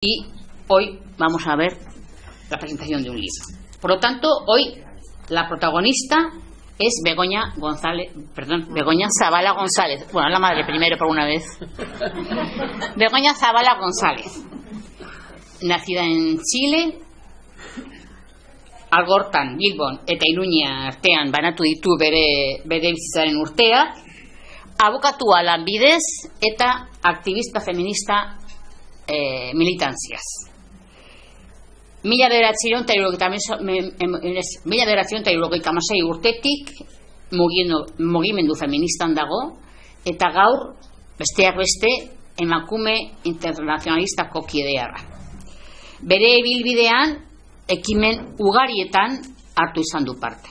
y hoy vamos a ver la presentación de un libro. Por lo tanto, hoy la protagonista es Begoña Zavala González. Bueno, la madre primero por una vez. Begoña Zavala González, nacida en Chile, Algortan, Bilbon eta Iruña artean banatu ditu bere bizitzaren urtea, abokatua lanbidez eta aktivista feminista militantziaz. Mila bederatziehun eta hirurogeita hamasei urtetik mugimendu feministan dago, eta gaur besteak beste emakume internazionalistako kidea da. Bere ibilbidean ekimen ugarietan hartu izan du parte.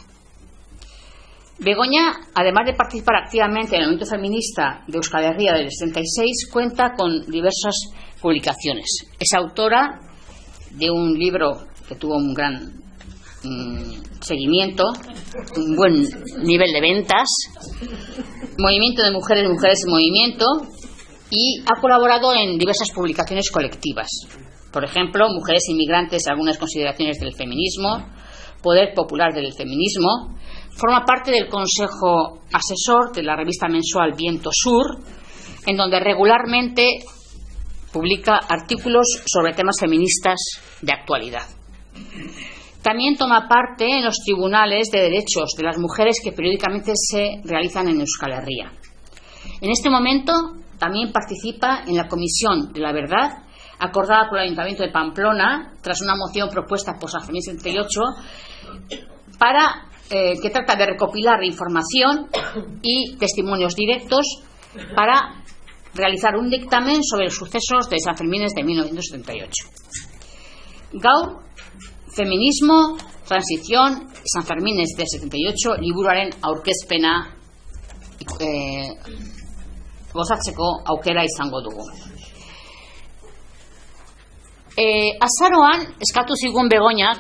Begoña, además de participar activamente en el movimiento feminista de Euskal Herria del 66, cuenta con diversas publicaciones. Es autora de un libro que tuvo un gran seguimiento, un buen nivel de ventas, Movimiento de Mujeres, Mujeres en Movimiento, y ha colaborado en diversas publicaciones colectivas. Por ejemplo, Mujeres Inmigrantes, algunas consideraciones del feminismo, Poder Popular del Feminismo. Forma parte del consejo asesor de la revista mensual Viento Sur, en donde regularmente publica artículos sobre temas feministas de actualidad. También toma parte en los tribunales de derechos de las mujeres que periódicamente se realizan en Euskal Herria. En este momento también participa en la Comisión de la Verdad, acordada por el Ayuntamiento de Pamplona, tras una moción propuesta por San Fermín 78, que trata de recopilar información y testimonios directos para realizar un dictamen sobre los sucesos de San Fermín de 1978. Gaur, Feminismo, Transición, San Fermín de 78 liburuaren aurkezpena gozatzeko aukera izango dugu. Azaroan eskatu zigun Begoñak,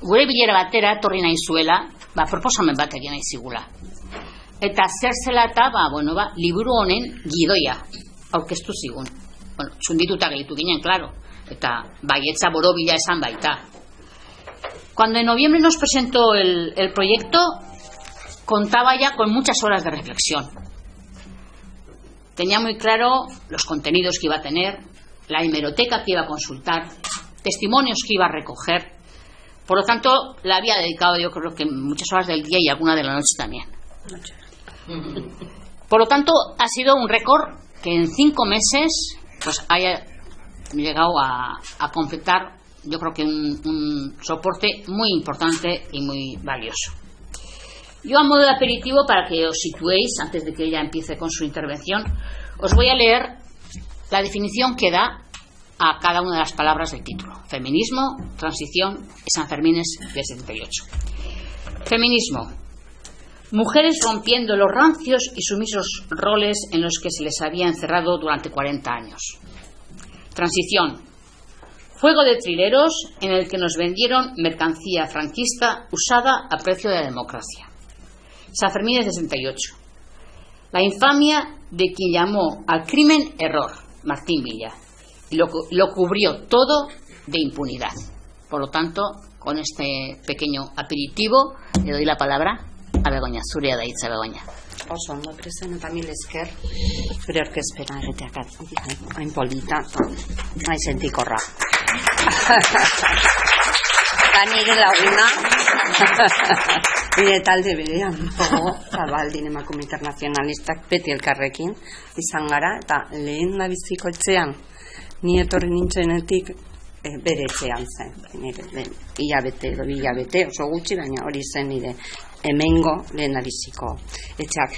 gure bilera batera etorri nahi zuela, proposamen bat egin nahi zigula. Eta zer zela eta, liburu honen gidoia aurkeztu zigun. Txundituta gehitu ginen, claro, eta baietza borobila esan baita. Cuando en noviembre nos presentó el proyecto, contaba ya con muchas horas de reflexión. Tenía muy claro los contenidos que iba a tener, la hemeroteca que iba a consultar, testimonios que iba a recoger. Por lo tanto, la había dedicado, yo creo que muchas horas del día y alguna de la noche también. Por lo tanto, ha sido un récord que en 5 meses pues haya llegado a completar, yo creo que un soporte muy importante y muy valioso. Yo, a modo de aperitivo, para que os situéis antes de que ella empiece con su intervención, os voy a leer la definición que da a cada una de las palabras del título: feminismo, transición y San Fermín del 78. Feminismo: mujeres rompiendo los rancios y sumisos roles en los que se les había encerrado durante 40 años. Transición: juego de trileros en el que nos vendieron mercancía franquista usada a precio de la democracia. San Fermín del 68. La infamia de quien llamó al crimen error, Martín Villa, y lo cubrió todo de impunidad. Por lo tanto, con este pequeño aperitivo, le doy la palabra a Begoña. Zurea da hitza, Begoña. Oso ondo, presen, eta mil esker zure aurkezpena egitea, hain polita, nahi sentikorra. Eta nire laguna, nire talde berean, Zabaldin emakume internazionalistak beti elkarrekin izan gara, eta lehen nabiziko etxean, ni etorri nintzenetik bere etxean zen, hilabete, oso gutxi, baina hori zen nire hemengo lehendabiziko etxeak.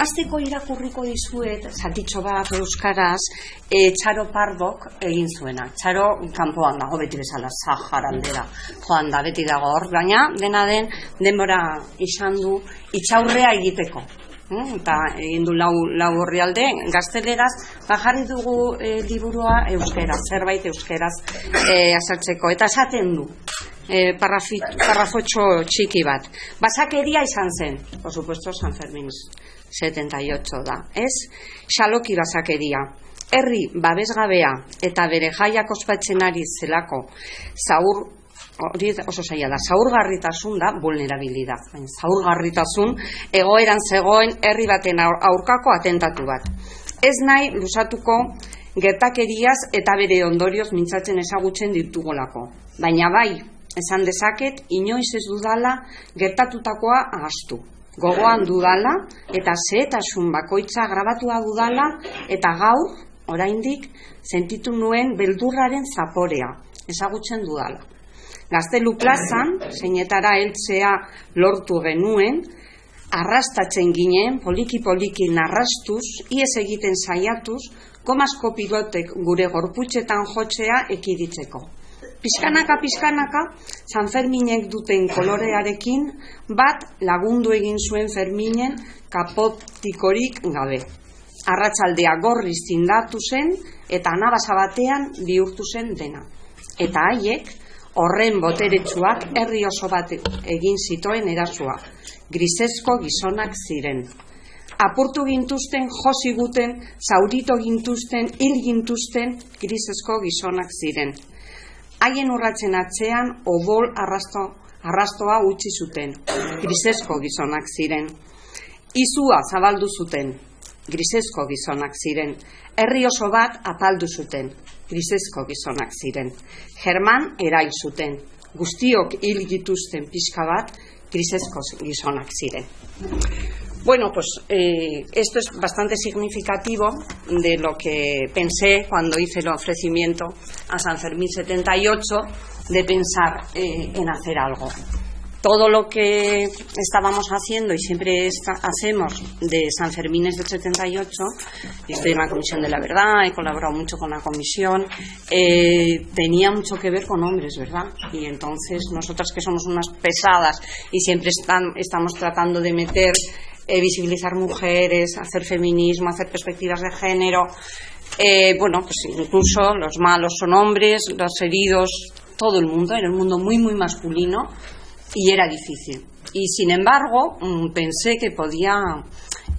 Azteko irakurriko dizuet, zatitxo bat euskaraz, Txaro Pardok egin zuena. Txaro kanpoan dago, beti bezala Sahara aldera joan da, beti dago hor, baina dena den denbora izan du itxaurrea egiteko. Eta egin du lau orrialde gazteleraz, jarri dugu liburua euskeraz, zerbait euskeraz azaltzeko, eta esaten du parrafotxo txiki bat. Basakeria izan zen, por supuesto, San Fermín 78 da, ez? Xaloki basakeria. herri babesgabea eta bere jaiak ospatzen ari zelako hori oso zaila da, zaurgarritasun da vulnerabilidad, zaurgarritasun egoeran zegoen herri baten aurkako atentatu bat. Ez nahi luzatuko gertakeriaz eta bere ondorioz mintzatzen ezagutzen ditugolako, baina bai, esan dezaket, inoiz ez dudala gertatutakoa ahaztu. Gogoan dudala eta zehetasun bakoitza grabatua dudala eta gaur, oraindik, sentitu nuen beldurraren zaporea, ezagutzen dudala. Gaztelu plazan, zeinetara heltzea lortu genuen, arrastatzen ginen, poliki-poliki narrastuz, ies egiten saiatuz, gomasko pilotek gure gorputxetan jotzea ekiditzeko. Pizkanaka, San Ferminek duten kolorearekin bat lagundu egin zuen Ferminen kapotikorik gabe. Arratsaldea gorriz zindatu zen eta anabasa batean bihurtu zen dena. Eta haiek, horren boteretsuak herri oso bat egin zitoen erasua. Grisesko gizonak ziren. Apurtu gintuzten, josi guten, zaurito gintuzten, hil gintuzten, grisesko gizonak ziren. Haien urratzen atzean odol arrastoa utzi zuten. Grisesko gizonak ziren. Izua zabaldu zuten. Grisesko gizonak ziren. Herri oso bat apaldu zuten. Grisesko gizonak ziren. German erail zuten. Guztiok hil gituzten pixka bat, grisesko gizonak ziren. Bueno, pues esto es bastante significativo de lo que pensé cuando hice el ofrecimiento a San Fermín 78, de pensar en hacer algo. Todo lo que estábamos haciendo y siempre hacemos de San Fermín del 78, y estoy en la Comisión de la Verdad, he colaborado mucho con la comisión, tenía mucho que ver con hombres, ¿verdad? Y entonces nosotras que somos unas pesadas y siempre estamos tratando de meter, visibilizar mujeres, hacer feminismo, hacer perspectivas de género, bueno, pues incluso los malos son hombres, los heridos, todo el mundo, era un mundo muy, muy masculino. Y era difícil. Y sin embargo, pensé que podía,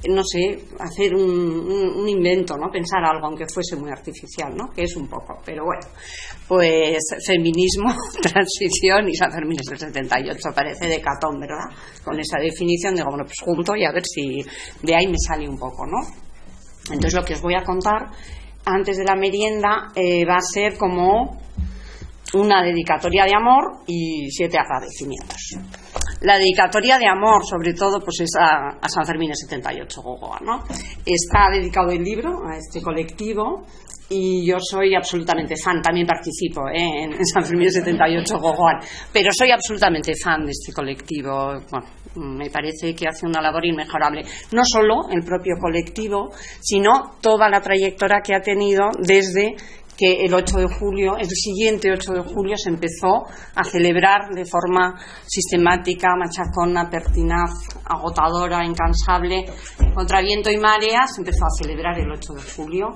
no sé, hacer un invento, ¿no? Pensar algo, aunque fuese muy artificial, ¿no? Que es un poco, pero bueno. Pues feminismo, transición y San Fermín es del 78, parece de Catón, ¿verdad? Con esa definición, digo, bueno, pues junto y a ver si de ahí me sale un poco, ¿no? Entonces lo que os voy a contar antes de la merienda va a ser como una dedicatoria de amor y 7 agradecimientos. La dedicatoria de amor, sobre todo, pues es a San Fermín 78 Gogoa, ¿no? Está dedicado el libro a este colectivo y yo soy absolutamente fan, también participo en San Fermín 78 Gogoa, pero soy absolutamente fan de este colectivo. Bueno, me parece que hace una labor inmejorable, no solo el propio colectivo, sino toda la trayectoria que ha tenido desde que el 8 de julio, el siguiente 8 de julio, se empezó a celebrar de forma sistemática, machacona, pertinaz, agotadora, incansable, contra viento y marea. Se empezó a celebrar el 8 de julio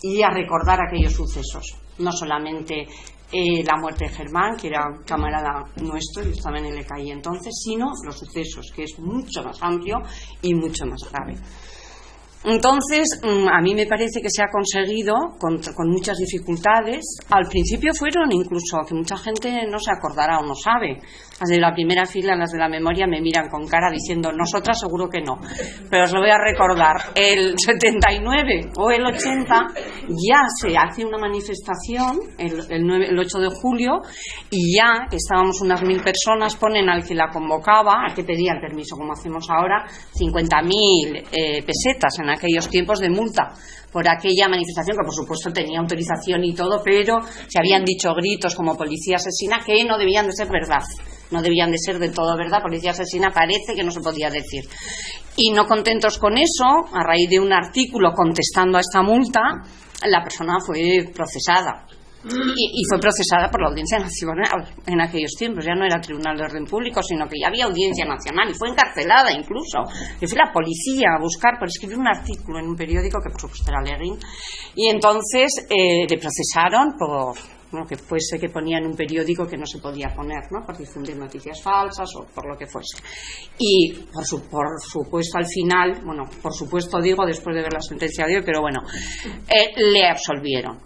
y a recordar aquellos sucesos. No solamente la muerte de Germán, que era un camarada nuestro, yo estaba en el ECAI entonces, sino los sucesos, que es mucho más amplio y mucho más grave. Entonces, a mí me parece que se ha conseguido con muchas dificultades. Al principio fueron incluso, que mucha gente no se acordará o no sabe. Las de la primera fila, las de la memoria, me miran con cara diciendo, nosotras seguro que no. Pero os lo voy a recordar, el 79 o el 80 ya se hace una manifestación, el 8 de julio, y ya, que estábamos unas 1000 personas, ponen al que la convocaba, al que pedía el permiso, como hacemos ahora, 50.000 pesetas en aquellos tiempos de multa por aquella manifestación, que por supuesto tenía autorización y todo, pero se habían dicho gritos como policía asesina que no debían de ser verdad, no debían de ser de todo verdad. Policía asesina parece que no se podía decir. Y no contentos con eso, a raíz de un artículo contestando a esta multa, la persona fue procesada. Y fue procesada por la Audiencia Nacional en aquellos tiempos. Ya no era Tribunal de Orden Público, sino que ya había Audiencia Nacional, y fue encarcelada incluso. Y fue la policía a buscar por escribir un artículo en un periódico que por supuesto era Leguín, y entonces le procesaron ¿no? Que fuese que ponía en un periódico que no se podía poner, ¿no? Por difundir noticias falsas o por lo que fuese. Y por supuesto al final, bueno, por supuesto digo después de ver la sentencia de hoy, pero bueno, le absolvieron,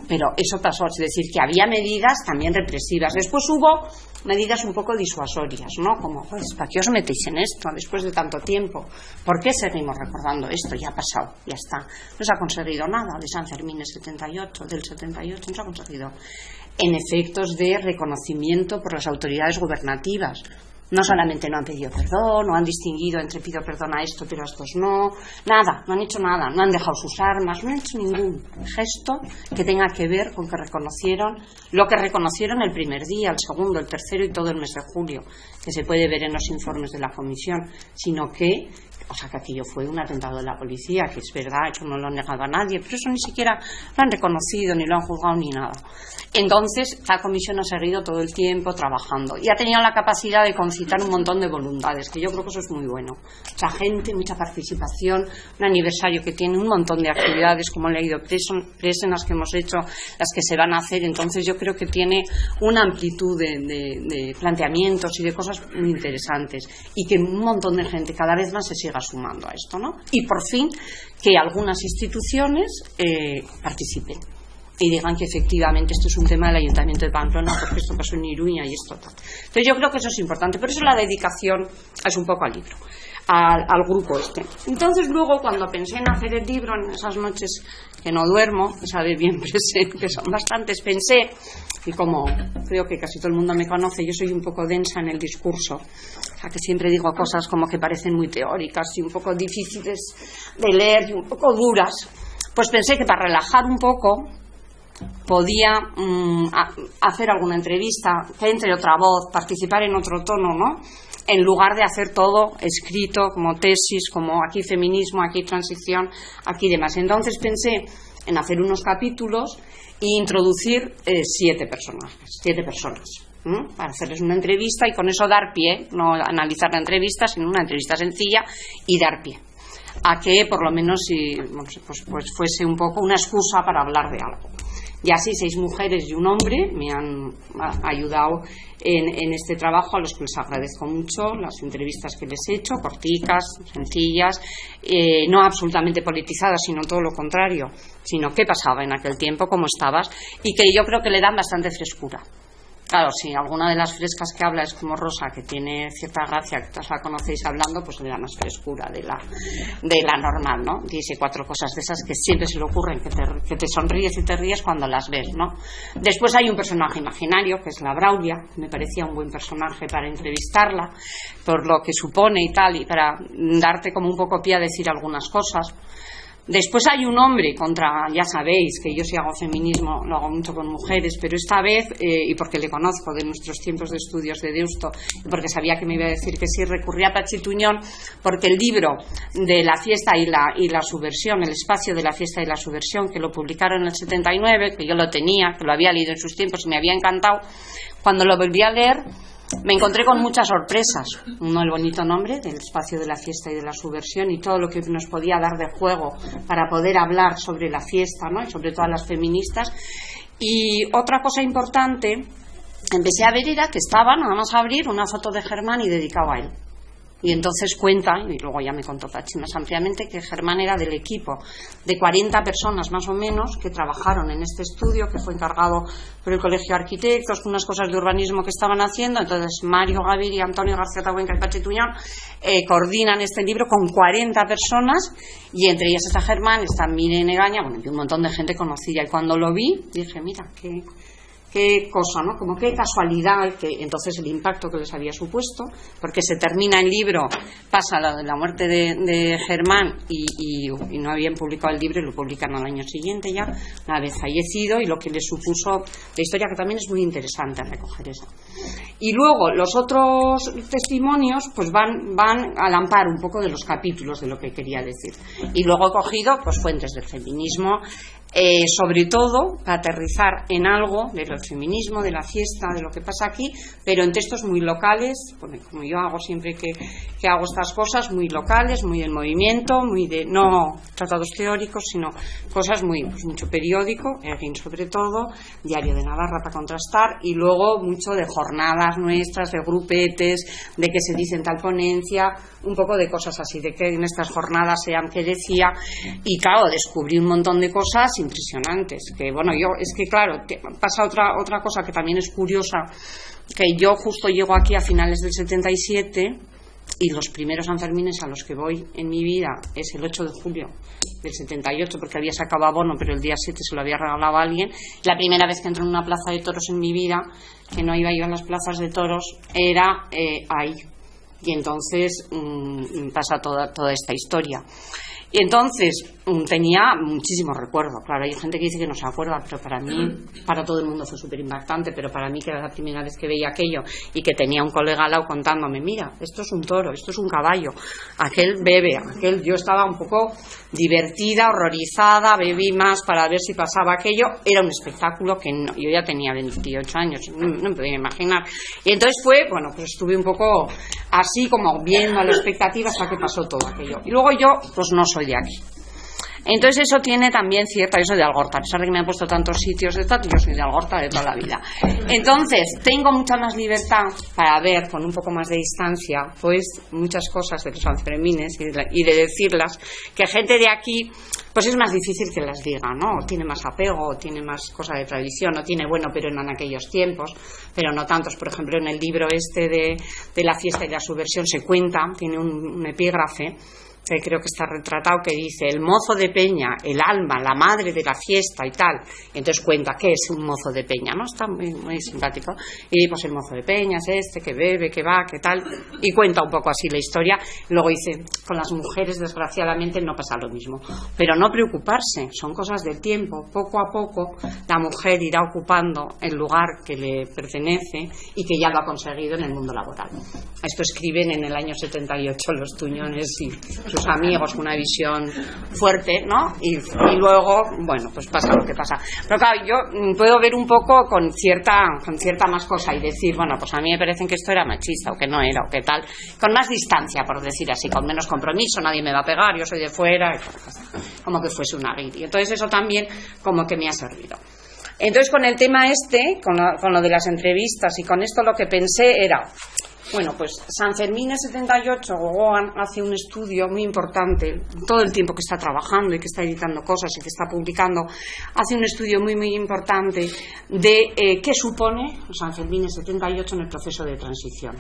pero eso pasó, es decir, que había medidas también represivas. Después hubo medidas un poco disuasorias, ¿no? Como, pues, ¿para qué os metéis en esto después de tanto tiempo? ¿Por qué seguimos recordando esto? Ya ha pasado, ya está. No se ha conseguido nada de San Fermín del 78, no se ha conseguido en efectos de reconocimiento por las autoridades gubernativas. No solamente no han pedido perdón, no han distinguido entre pido perdón a esto pero a estos no, nada, no han hecho nada, no han dejado sus armas, no han hecho ningún gesto que tenga que ver con que reconocieron lo que reconocieron el primer día, el segundo, el tercero y todo el mes de julio, que se puede ver en los informes de la comisión, sino que, o sea, que aquello fue un atentado de la policía, que es verdad, eso no lo ha negado a nadie, pero eso ni siquiera lo han reconocido, ni lo han juzgado, ni nada. Entonces, la comisión ha seguido todo el tiempo trabajando y ha tenido la capacidad de concitar un montón de voluntades, que yo creo que eso es muy bueno. Mucha gente, mucha participación, un aniversario que tiene un montón de actividades, como he leído, presenas que hemos hecho, las que se van a hacer. Entonces, yo creo que tiene una amplitud de planteamientos y de cosas muy interesantes y que un montón de gente cada vez más se siga sumando a esto, ¿no? Y por fin que algunas instituciones participen y digan que efectivamente esto es un tema del Ayuntamiento de Pamplona porque esto pasó en Iruña y esto tal. Entonces yo creo que eso es importante, por eso la dedicación es un poco al libro, al grupo este. Entonces luego cuando pensé en hacer el libro, en esas noches que no duermo, que sabe bien que son bastantes, pensé, y como creo que casi todo el mundo me conoce, yo soy un poco densa en el discurso, o sea que siempre digo cosas como que parecen muy teóricas y un poco difíciles de leer y un poco duras, pues pensé que para relajar un poco podía hacer alguna entrevista, que entre otra voz, participar en otro tono, ¿no? En lugar de hacer todo escrito, como tesis, como aquí feminismo, aquí transición, aquí demás. Entonces pensé en hacer unos capítulos e introducir 7 personas, para hacerles una entrevista y con eso dar pie, no analizar la entrevista, sino una entrevista sencilla y dar pie a que por lo menos pues fuese un poco una excusa para hablar de algo. Y así 6 mujeres y un hombre me han ayudado en este trabajo, a los que les agradezco mucho las entrevistas que les he hecho, corticas, sencillas, no absolutamente politizadas, sino todo lo contrario, sino qué pasaba en aquel tiempo, cómo estabas, y que yo creo que le dan bastante frescura. Claro, si alguna de las frescas que habla es como Rosa, que tiene cierta gracia, que todas la conocéis hablando, pues le da más frescura de la normal, ¿no? Dice 4 cosas de esas que siempre se le ocurren, que te sonríes y te ríes cuando las ves, ¿no? Después hay un personaje imaginario, que es la Braulia, que me parecía un buen personaje para entrevistarla, por lo que supone y tal, y para darte como un poco pie a decir algunas cosas. Después hay un hombre ya sabéis que yo si hago feminismo lo hago mucho con mujeres, pero esta vez, y porque le conozco de nuestros tiempos de estudios de Deusto, y porque sabía que me iba a decir que sí, recurrí a Patxi Tuñón, porque el libro de la fiesta y la subversión, el espacio de la fiesta y la subversión, que lo publicaron en el 79, que yo lo tenía, que lo había leído en sus tiempos y me había encantado, cuando lo volví a leer me encontré con muchas sorpresas. Uno, el bonito nombre del espacio de la fiesta y de la subversión y todo lo que nos podía dar de juego para poder hablar sobre la fiesta, ¿no? Y sobre todas las feministas. Y otra cosa importante, empecé a ver era que estaba, nada más a abrir, una foto de Germán y dedicado a él. Y entonces cuenta, y luego ya me contó Patxi más ampliamente, que Germán era del equipo de 40 personas más o menos que trabajaron en este estudio, que fue encargado por el Colegio de Arquitectos, con unas cosas de urbanismo que estaban haciendo. Entonces Mario Gaviria, Antonio García Tabuenca y Patxi Tuñón coordinan este libro con 40 personas, y entre ellas está Germán, está Miren Egaña, bueno, y un montón de gente conocida. Y cuando lo vi, dije, mira, qué cosa, ¿no? Como qué casualidad, que entonces el impacto que les había supuesto, porque se termina el libro, pasa la muerte de Germán y no habían publicado el libro y lo publican al año siguiente ya, una vez fallecido, y lo que les supuso la historia, que también es muy interesante recoger eso. Y luego los otros testimonios pues van al amparo un poco de los capítulos de lo que quería decir. Y luego he cogido pues fuentes del feminismo, sobre todo para aterrizar en algo del feminismo, de la fiesta, de lo que pasa aquí, pero en textos muy locales, como yo hago siempre que hago estas cosas, muy locales, muy del movimiento, muy de, no tratados teóricos, sino cosas muy, pues mucho periódico, en fin, sobre todo, Diario de Navarra para contrastar, y luego mucho de jornadas nuestras, de grupetes, de que se dice en tal ponencia, un poco de cosas así, de que en estas jornadas sean que decía, y claro, descubrí un montón de cosas impresionantes, que bueno, yo, es que claro, pasa otra cosa que también es curiosa, que yo justo llego aquí a finales del 77 y los primeros Sanfermines a los que voy en mi vida es el 8 de julio del 78, porque había sacado abono, pero el día 7 se lo había regalado a alguien. La primera vez que entro en una plaza de toros en mi vida, que no iba yo a las plazas de toros, era ahí, y entonces pasa toda esta historia. Y entonces tenía muchísimos recuerdos. Claro, hay gente que dice que no se acuerda, pero para mí, para todo el mundo fue súper impactante, pero para mí, que era la primera vez que veía aquello y que tenía un colega al lado contándome, mira, esto es un toro, esto es un caballo, aquel bebe, aquel, yo estaba un poco divertida, horrorizada, bebí más para ver si pasaba aquello. Era un espectáculo que no, yo ya tenía 28 años, no me podía imaginar. Y entonces fue, bueno, pues estuve un poco así como viendo a la expectativa hasta que pasó todo aquello. Y luego yo, pues no soy de aquí. Entonces eso tiene también cierta, yo soy de Algorta, a pesar de que me han puesto tantos sitios de tal, yo soy de Algorta de toda la vida. Entonces tengo mucha más libertad para ver con un poco más de distancia pues muchas cosas de los Sanfermines y de decirlas, que gente de aquí pues es más difícil que las diga, ¿no? Tiene más apego, tiene más cosa de tradición, no tiene bueno, pero en aquellos tiempos, pero no tantos. Por ejemplo, en el libro este de la fiesta y la subversión se cuenta, tiene un epígrafe que creo que está retratado, que dice: el mozo de Peña, el alma, la madre de la fiesta y tal. Y entonces cuenta qué es un mozo de Peña, ¿no? Está muy, muy simpático. Y pues el mozo de Peña es este, que bebe, que va, que tal. Y cuenta un poco así la historia. Luego dice, con las mujeres desgraciadamente no pasa lo mismo. Pero no preocuparse, son cosas del tiempo. Poco a poco la mujer irá ocupando el lugar que le pertenece y que ya lo ha conseguido en el mundo laboral. Esto escriben en el año 78 los Tuñones y sus amigos, con una visión fuerte, ¿no? Y luego, bueno, pues pasa lo que pasa. Pero claro, yo puedo ver un poco con cierta más cosa y decir, bueno, pues a mí me parece que esto era machista o que no era o que tal, con más distancia, por decir así, con menos compromiso, nadie me va a pegar, yo soy de fuera, como que fuese una guiri. Entonces eso también como que me ha servido. Entonces con el tema este, con lo de las entrevistas y con esto, lo que pensé era, bueno, pues Sanfermines 78, Gogoan hace un estudio muy importante, todo el tiempo que está trabajando y que está editando cosas y que está publicando, hace un estudio muy muy importante de qué supone Sanfermines 78 en el proceso de transición.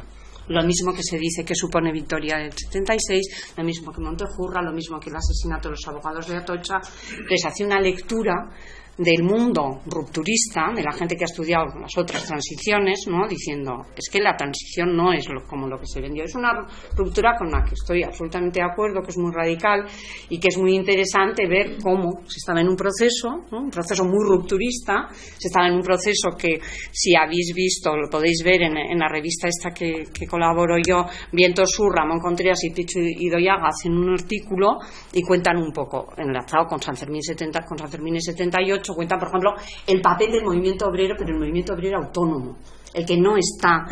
Lo mismo que se dice que supone Victoria del 76, lo mismo que Montejurra, lo mismo que el asesinato de los abogados de Atocha. Entonces hace una lectura del mundo rupturista, de la gente que ha estudiado las otras transiciones, ¿no? Diciendo, es que la transición no es como lo que se vendió. Es una ruptura con la que estoy absolutamente de acuerdo, que es muy radical y que es muy interesante ver cómo se estaba en un proceso, ¿no? Un proceso muy rupturista. Se estaba en un proceso que, si habéis visto, lo podéis ver en la revista esta que colaboro yo, Viento Sur, Ramón Contreras y Picho Idoyaga hacen un artículo y cuentan un poco, enlazado con Sanfermines 78, cuentan, por ejemplo, el papel del movimiento obrero, pero el movimiento obrero autónomo, el que no está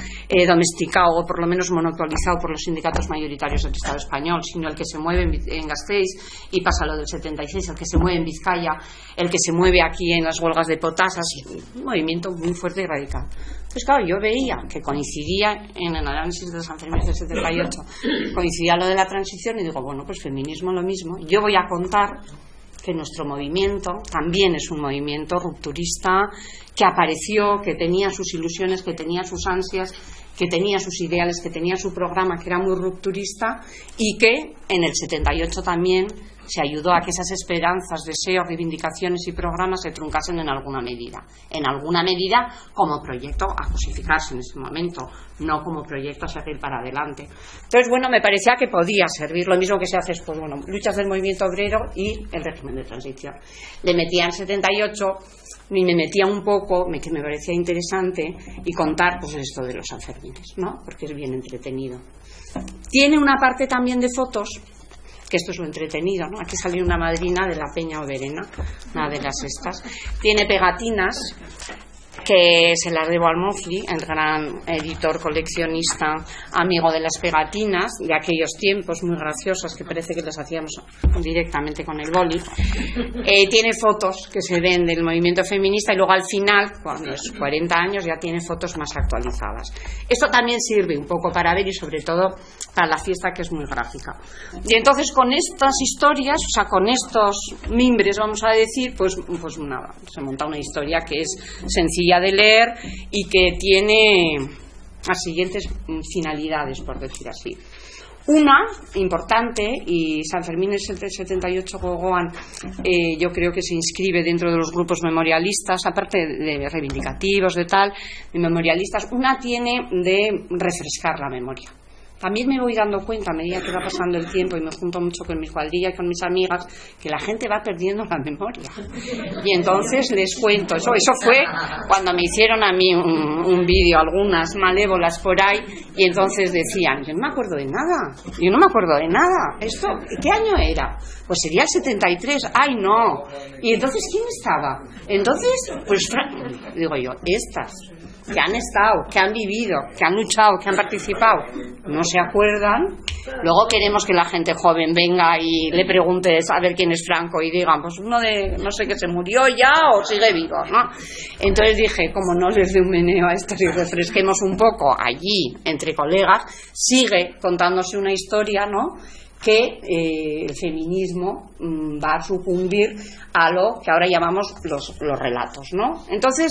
domesticado o por lo menos monopolizado por los sindicatos mayoritarios del Estado español, sino el que se mueve en Gasteiz, y pasa lo del 76, el que se mueve en Vizcaya, el que se mueve aquí en las huelgas de Potasas, un movimiento muy fuerte y radical. Pues claro, yo veía que coincidía en el análisis de Sanfermines del 78, coincidía lo de la transición y digo, bueno, pues feminismo lo mismo. Yo voy a contar que nuestro movimiento también es un movimiento rupturista, que apareció, que tenía sus ilusiones, que tenía sus ansias, que tenía sus ideales, que tenía su programa, que era muy rupturista, y que en el 78 también se ayudó a que esas esperanzas, deseos, reivindicaciones y programas se truncasen en alguna medida como proyecto a cosificarse en ese momento, no como proyecto a seguir para adelante. Entonces, bueno, me parecía que podía servir, lo mismo que se hace, pues bueno, luchas del movimiento obrero y el régimen de transición. Le metía en 78 y me metía un poco, que me parecía interesante, y contar pues esto de los Sanfermines, ¿no? Porque es bien entretenido. Tiene una parte también de fotos, que esto es lo entretenido, ¿no? Aquí salió una madrina de la Peña Oberena, una de las estas. Tiene pegatinas que se las debo al Mofli, el gran editor, coleccionista, amigo de las pegatinas de aquellos tiempos muy graciosas que parece que las hacíamos directamente con el boli. Tiene fotos que se ven del movimiento feminista y luego al final, con los 40 años, ya tiene fotos más actualizadas. Esto también sirve un poco para ver y sobre todo para la fiesta, que es muy gráfica. Y entonces con estas historias, o sea, con estos mimbres, vamos a decir, pues nada, se monta una historia que es sencilla de leer y que tiene las siguientes finalidades, por decir así. Una importante, y Sanfermines 78 Gogoan yo creo que se inscribe dentro de los grupos memorialistas, aparte de reivindicativos, de tal, de memorialistas. Una tiene de refrescar la memoria. También me voy dando cuenta a medida que va pasando el tiempo y me junto mucho con mi cuadrilla y con mis amigas, que la gente va perdiendo la memoria. Y entonces les cuento, eso fue cuando me hicieron a mí un vídeo, algunas malévolas por ahí, y entonces decían, yo no me acuerdo de nada, ¿esto qué año era? Pues sería el 73, ¡ay no! Y entonces, ¿quién estaba? Entonces, pues digo yo, estas que han estado, que han vivido, que han luchado, que han participado, no se acuerdan. Luego queremos que la gente joven venga y le pregunte a ver quién es Franco y digan, pues uno de no sé qué se murió ya o sigue vivo, ¿no? Entonces dije, como no les dé un meneo a estos y refresquemos un poco allí entre colegas, sigue contándose una historia, ¿no?, que el feminismo va a sucumbir a lo que ahora llamamos los relatos, ¿no? Entonces,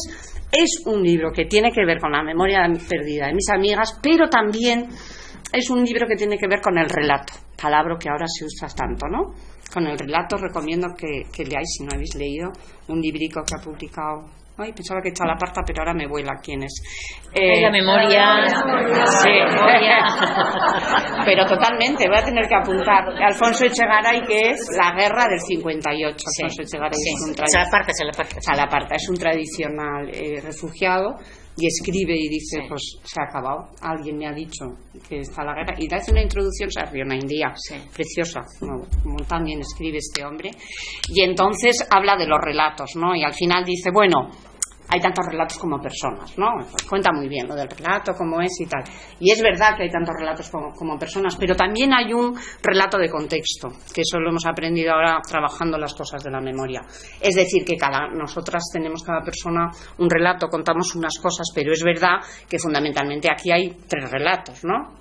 es un libro que tiene que ver con la memoria perdida de mis amigas, pero también es un libro que tiene que ver con el relato, palabra que ahora se usa tanto, ¿no? Con el relato recomiendo que leáis, si no habéis leído, un librico que ha publicado... Ay, pensaba que echaba la parta, pero ahora me vuela quién es. La memoria. Sí. Pero totalmente, voy a tener que apuntar. Alfonso Echegaray, que es La guerra del 58. Sí. Alfonso Echegaray es un Salaparta. Es un tradicional refugiado y escribe y dice, sí, pues se ha acabado. Alguien me ha dicho que está la guerra. Y le hace una introducción, se ríe una india, sí, preciosa, como también escribe este hombre. Y entonces habla de los relatos, ¿no? Y al final dice, bueno, hay tantos relatos como personas, ¿no? Pues cuenta muy bien lo del relato, cómo es y tal. Y es verdad que hay tantos relatos como personas, pero también hay un relato de contexto, que eso lo hemos aprendido ahora trabajando las cosas de la memoria. Es decir, que nosotras tenemos cada persona un relato, contamos unas cosas, pero es verdad que fundamentalmente aquí hay tres relatos, ¿no?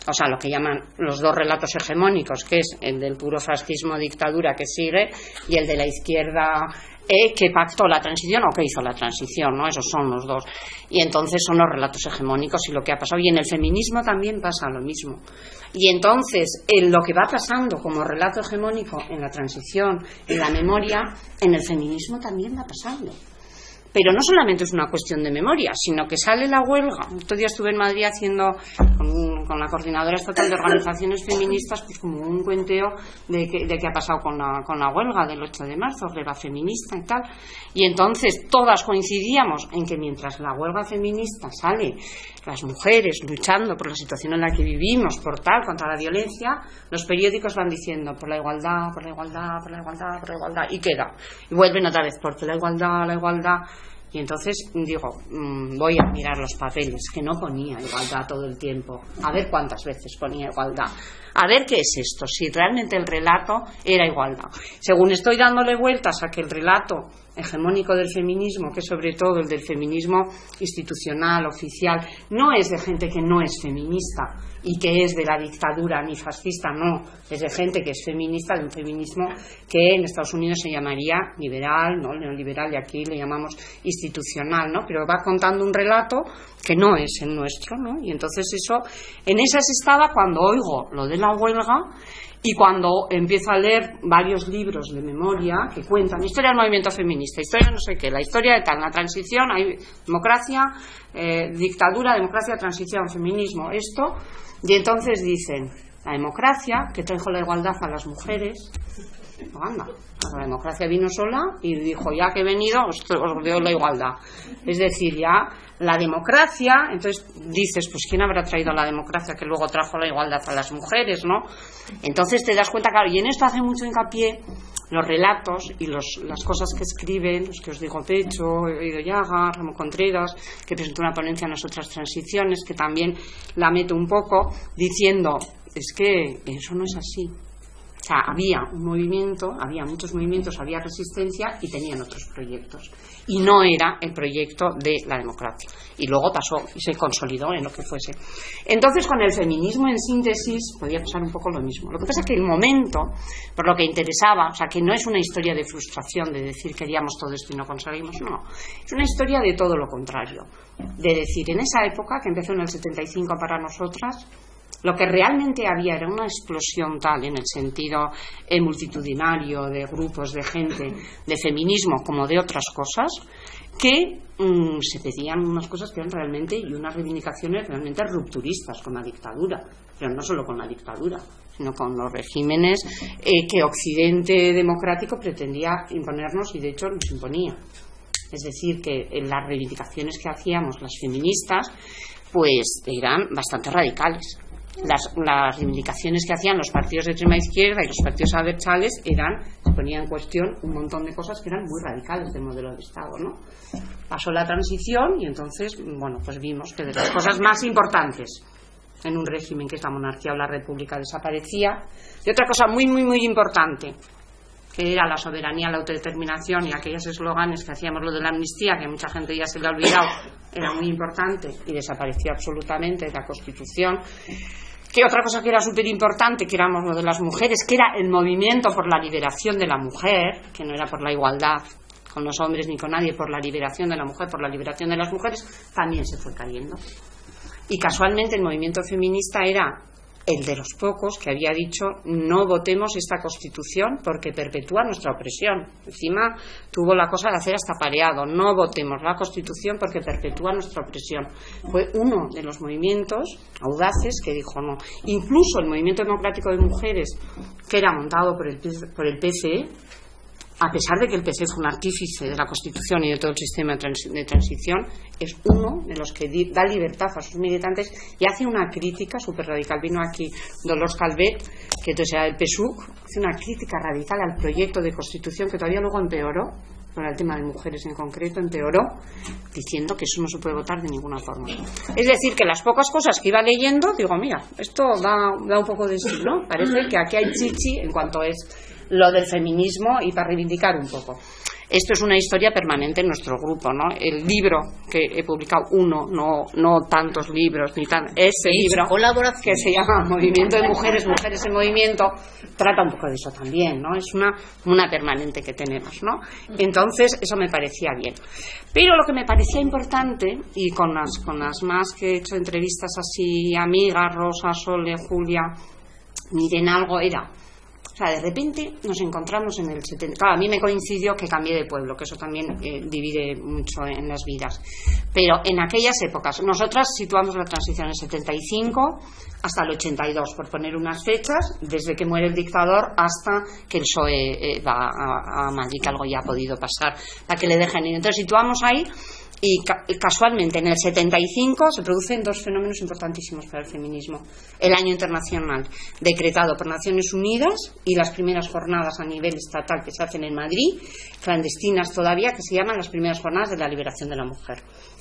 O sea, lo que llaman los dos relatos hegemónicos, que es el del puro fascismo, dictadura que sigue, y el de la izquierda que pactó la transición o que hizo la transición, ¿no? Esos son los dos. Y entonces son los relatos hegemónicos y lo que ha pasado. Y en el feminismo también pasa lo mismo. Y entonces, lo que va pasando como relato hegemónico en la transición, en la memoria, en el feminismo también va pasando. Pero no solamente es una cuestión de memoria, sino que sale la huelga. Otro día estuve en Madrid haciendo con la Coordinadora Estatal de Organizaciones Feministas pues como un cuenteo de qué ha pasado con la huelga del 8 de marzo, huelga feminista y tal. Y entonces todas coincidíamos en que mientras la huelga feminista sale, las mujeres luchando por la situación en la que vivimos, por tal, contra la violencia, los periódicos van diciendo por la igualdad, por la igualdad, por la igualdad, por la igualdad, y queda. Y vuelven otra vez por la igualdad. Y entonces digo, voy a mirar los papeles, que no ponía igualdad todo el tiempo, a ver cuántas veces ponía igualdad, a ver qué es esto, si realmente el relato era igualdad. Según estoy dándole vueltas a que el relato hegemónico del feminismo, que es sobre todo el del feminismo institucional, oficial, no es de gente que no es feminista y que es de la dictadura ni fascista, no, es de gente que es feminista, de un feminismo que en Estados Unidos se llamaría liberal, no neoliberal, y aquí le llamamos institucional, ¿no? Pero va contando un relato que no es el nuestro, ¿no? Y entonces eso, en esas estaba cuando oigo lo de la huelga Y cuando empiezo a leer varios libros de memoria que cuentan historia del movimiento feminista, historia no sé qué, la historia de tal, la transición, hay democracia, dictadura, democracia, transición, feminismo, esto, y entonces dicen, la democracia, que trajo la igualdad a las mujeres, no anda, la democracia vino sola y dijo, ya que he venido, os doy la igualdad. Es decir, ya la democracia, entonces dices, pues ¿quién habrá traído la democracia que luego trajo la igualdad a las mujeres, no? Entonces te das cuenta, claro, y en esto hace mucho hincapié los relatos y las cosas que escriben, los que os digo Pecho, Ido Llaga, Ramón Contreras, que presentó una ponencia en las otras transiciones, que también la meto un poco, diciendo, es que eso no es así. O sea, había un movimiento, había muchos movimientos, había resistencia y tenían otros proyectos. Y no era el proyecto de la democracia. Y luego pasó y se consolidó en lo que fuese. Entonces, con el feminismo en síntesis, podía pasar un poco lo mismo. Lo que pasa es que el momento, por lo que interesaba, o sea, que no es una historia de frustración, de decir queríamos todo esto y no conseguimos, no. Es una historia de todo lo contrario. De decir, en esa época, que empezó en el 75 para nosotras, lo que realmente había era una explosión tal en el sentido multitudinario de grupos de gente, de feminismo como de otras cosas, que se pedían unas cosas que eran realmente y unas reivindicaciones realmente rupturistas con la dictadura, pero no solo con la dictadura, sino con los regímenes que Occidente democrático pretendía imponernos y de hecho nos imponía. Es decir, que las reivindicaciones que hacíamos las feministas pues eran bastante radicales. Las reivindicaciones que hacían los partidos de extrema izquierda y los partidos abertzales se ponía en cuestión un montón de cosas que eran muy radicales del modelo de Estado, ¿no? Pasó la transición y entonces, bueno, pues vimos que de las cosas más importantes en un régimen que es la monarquía o la república desaparecía, y otra cosa muy, muy, muy importante, que era la soberanía, la autodeterminación y aquellos eslóganes que hacíamos, lo de la amnistía, que a mucha gente ya se le ha olvidado, era muy importante y desapareció absolutamente de la Constitución. Que otra cosa que era súper importante, que éramos lo de las mujeres, que era el movimiento por la liberación de la mujer, que no era por la igualdad con los hombres ni con nadie, por la liberación de la mujer, por la liberación de las mujeres, también se fue cayendo. Y casualmente el movimiento feminista era el de los pocos que había dicho no votemos esta Constitución porque perpetúa nuestra opresión. Encima tuvo la cosa de hacer hasta pareado, no votemos la Constitución porque perpetúa nuestra opresión. Fue uno de los movimientos audaces que dijo no. Incluso el movimiento democrático de mujeres, que era montado por el PCE, a pesar de que el PC fue un artífice de la Constitución y de todo el sistema de transición, es uno de los que da libertad a sus militantes y hace una crítica súper radical. Vino aquí Dolors Calvet, que entonces era del PSUC, hace una crítica radical al proyecto de Constitución que todavía luego empeoró, para el tema de mujeres en concreto, empeoró, diciendo que eso no se puede votar de ninguna forma. Es decir, que las pocas cosas que iba leyendo, digo, mira, esto da un poco de sí, ¿no? Parece que aquí hay chichi en cuanto es lo del feminismo y para reivindicar un poco. Esto es una historia permanente en nuestro grupo, ¿no? El libro que he publicado, no tantos libros, ni ese libro que se llama Movimiento de Mujeres, Mujeres en Movimiento, trata un poco de eso también, ¿no? Es una permanente que tenemos, ¿no? Entonces, eso me parecía bien. Pero lo que me parecía importante, y con las más que he hecho entrevistas así, amigas, Rosa, Sole, Julia, miren algo, era... O sea, de repente nos encontramos en el 70. Claro, a mí me coincidió que cambié de pueblo, que eso también divide mucho en las vidas. Pero en aquellas épocas, nosotras situamos la transición en el 75 hasta el 82, por poner unas fechas, desde que muere el dictador hasta que el PSOE va a Madrid, que algo ya ha podido pasar, para que le dejen ir. Entonces situamos ahí. Y casualmente en el 75 se producen dos fenómenos importantísimos para el feminismo. El año internacional decretado por Naciones Unidas y las primeras jornadas a nivel estatal que se hacen en Madrid, clandestinas todavía, que se llaman las primeras jornadas de la liberación de la mujer.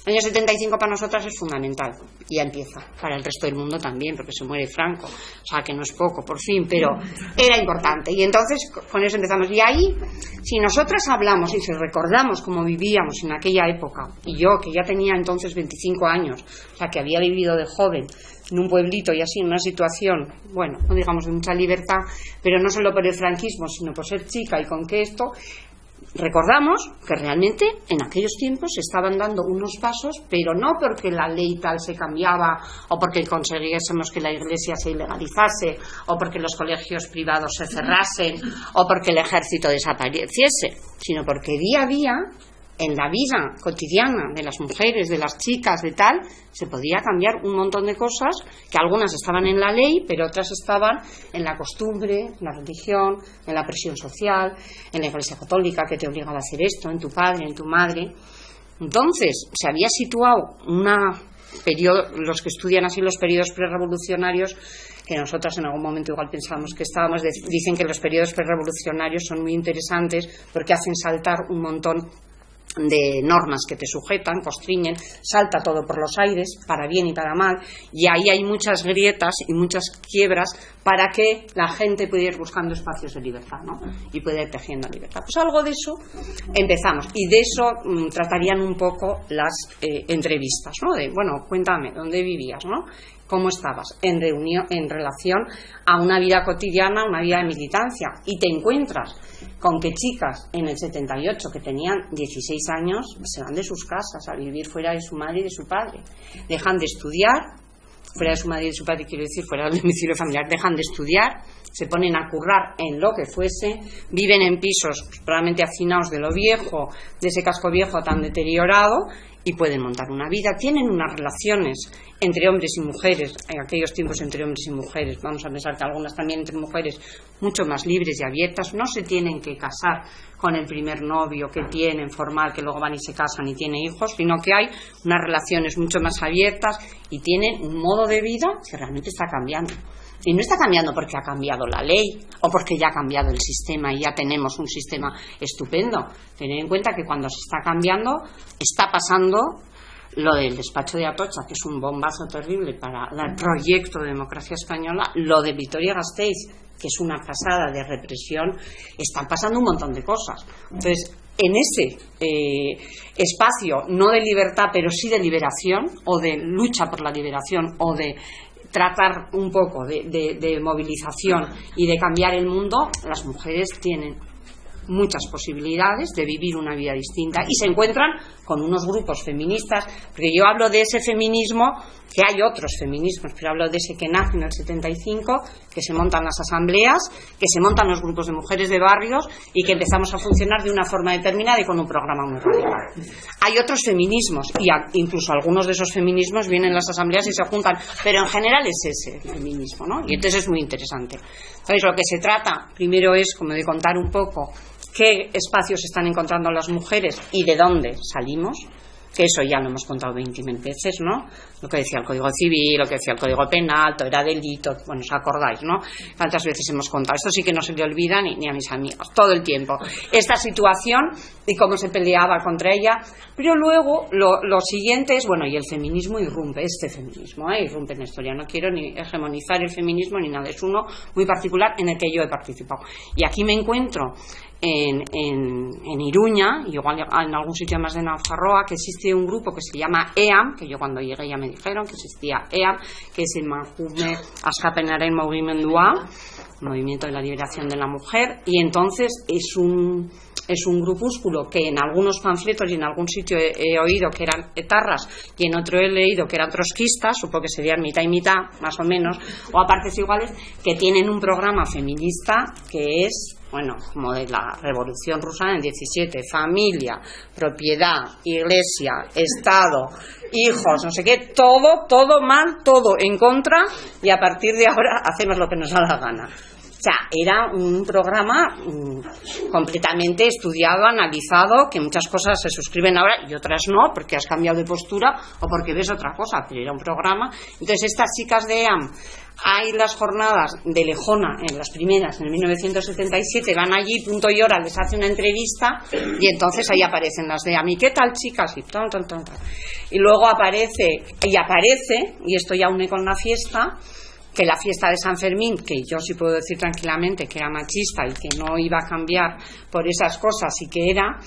El año 75 para nosotras es fundamental, y ya empieza, para el resto del mundo también, porque se muere Franco, o sea que no es poco, por fin, pero era importante. Y entonces con eso empezamos. Y ahí, si nosotras hablamos y si recordamos cómo vivíamos en aquella época, y yo, que ya tenía entonces 25 años, o sea que había vivido de joven en un pueblito y así, en una situación, bueno, no digamos de mucha libertad, pero no solo por el franquismo, sino por ser chica y con que esto... recordamos que realmente en aquellos tiempos se estaban dando unos pasos, pero no porque la ley tal se cambiaba o porque consiguiésemos que la Iglesia se ilegalizase o porque los colegios privados se cerrasen o porque el ejército desapareciese, sino porque día a día en la vida cotidiana de las mujeres, de las chicas, de tal, se podía cambiar un montón de cosas que algunas estaban en la ley, pero otras estaban en la costumbre, en la religión, en la presión social, en la Iglesia Católica que te obligaba a hacer esto, en tu padre, en tu madre. Entonces, se había situado los que estudian así los periodos prerevolucionarios, que nosotras en algún momento igual pensábamos que estábamos, dicen que los periodos prerevolucionarios son muy interesantes porque hacen saltar un montón de normas que te sujetan, constriñen, salta todo por los aires, para bien y para mal, y ahí hay muchas grietas y muchas quiebras para que la gente pueda ir buscando espacios de libertad, ¿no? Y pueda ir tejiendo libertad. Pues algo de eso empezamos, y de eso tratarían un poco las entrevistas, ¿no? De, bueno, cuéntame, ¿dónde vivías, no? ¿Cómo estabas? En relación a una vida cotidiana, una vida de militancia, y te encuentras con que chicas en el 78 que tenían 16 años se van de sus casas a vivir fuera de su madre y de su padre, dejan de estudiar, fuera de su madre y de su padre quiero decir fuera del domicilio familiar, dejan de estudiar, se ponen a currar en lo que fuese, viven en pisos probablemente hacinados de lo viejo, de ese casco viejo tan deteriorado, y pueden montar una vida, tienen unas relaciones entre hombres y mujeres, en aquellos tiempos entre hombres y mujeres, vamos a pensar que algunas también entre mujeres, mucho más libres y abiertas, no se tienen que casar con el primer novio que tienen formal, que luego van y se casan y tienen hijos, sino que hay unas relaciones mucho más abiertas y tienen un modo de vida que realmente está cambiando. Y no está cambiando porque ha cambiado la ley o porque ya ha cambiado el sistema y ya tenemos un sistema estupendo. Tened en cuenta que cuando se está cambiando, está pasando lo del despacho de Atocha, que es un bombazo terrible para el proyecto de democracia española, lo de Vitoria-Gasteiz, que es una pasada de represión, están pasando un montón de cosas. Entonces, en ese espacio, no de libertad, pero sí de liberación, o de lucha por la liberación, o de tratar un poco de movilización y de cambiar el mundo, las mujeres tienen muchas posibilidades de vivir una vida distinta y se encuentran con unos grupos feministas, porque yo hablo de ese feminismo, que hay otros feminismos, pero hablo de ese que nace en el 75, que se montan las asambleas, que se montan los grupos de mujeres de barrios y que empezamos a funcionar de una forma determinada y con un programa muy radical. Hay otros feminismos y incluso algunos de esos feminismos vienen a las asambleas y se juntan, pero en general es ese el feminismo, ¿no? Y entonces es muy interesante. Entonces lo que se trata primero es como de contar un poco qué espacios están encontrando las mujeres y de dónde salimos, que eso ya lo hemos contado 20.000 veces, ¿no? Lo que decía el Código Civil, lo que decía el Código Penal, todo era delito, bueno, os acordáis, ¿no? Cuántas veces hemos contado, esto sí que no se le olvida ni a mis amigos, todo el tiempo, esta situación y cómo se peleaba contra ella, pero luego lo siguiente es, bueno, y el feminismo irrumpe, irrumpe en la historia, no quiero ni hegemonizar el feminismo ni nada, es uno muy particular en el que yo he participado, y aquí me encuentro en Iruña, y igual en algún sitio más de Nafarroa, que existe un grupo que se llama EAM, que yo cuando llegué ya me dijeron que existía EAM, que es el Emakume Askapenaren Mugimendua, Movimiento de la Liberación de la Mujer, y entonces es un grupúsculo que en algunos panfletos y en algún sitio he oído que eran etarras y en otro he leído que eran trotskistas, supongo que serían mitad y mitad, más o menos, o a partes iguales, que tienen un programa feminista que es, bueno, como de la Revolución Rusa en el 17, familia, propiedad, iglesia, Estado, hijos, no sé qué, todo mal, todo en contra, y a partir de ahora hacemos lo que nos da la gana. O sea, era un programa completamente estudiado, analizado, que muchas cosas se suscriben ahora y otras no, porque has cambiado de postura o porque ves otra cosa, pero era un programa. Entonces estas chicas de EAM, hay las jornadas de Lejona, en las primeras, en el 1977, van allí, punto y hora, les hace una entrevista y entonces ahí aparecen las de EAM. ¿Y qué tal, chicas? Y tal. Y luego aparece, y esto ya une con la fiesta, que la fiesta de San Fermín, que yo sí puedo decir tranquilamente que era machista y que no iba a cambiar por esas cosas y que era